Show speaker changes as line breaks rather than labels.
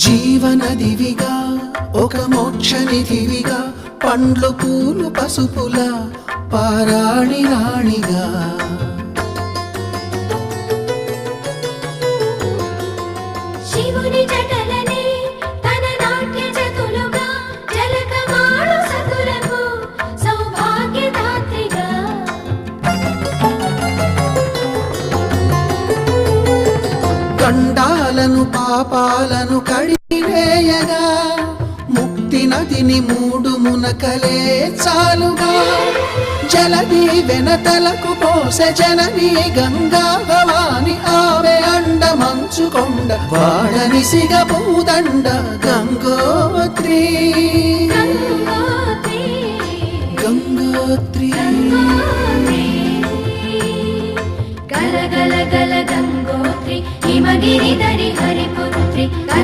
జీవనదివిగా ఒక మోక్షనిధివిగా పండ్లు పూలు పసుపుల పారాణి రాణిగా
శివుని జటలనే తన నాట్య చతులుగా జలకమాడు సతులకు సౌభాగ్యదాత్రిగా
గండాలను పాపాలను కడివేయగా ముక్తి నదిని మూడు మునకలే చాలుగా జలది వెనతలకు పోసె జనని గంగా భవాని ఆమె అండ మంచుకొండ వాడని సిగ పూదండ గంగోత్రి గంగోత్రి
గల గల గల గంగోత్రి హిమగిరి ధరి హరిపుత్రి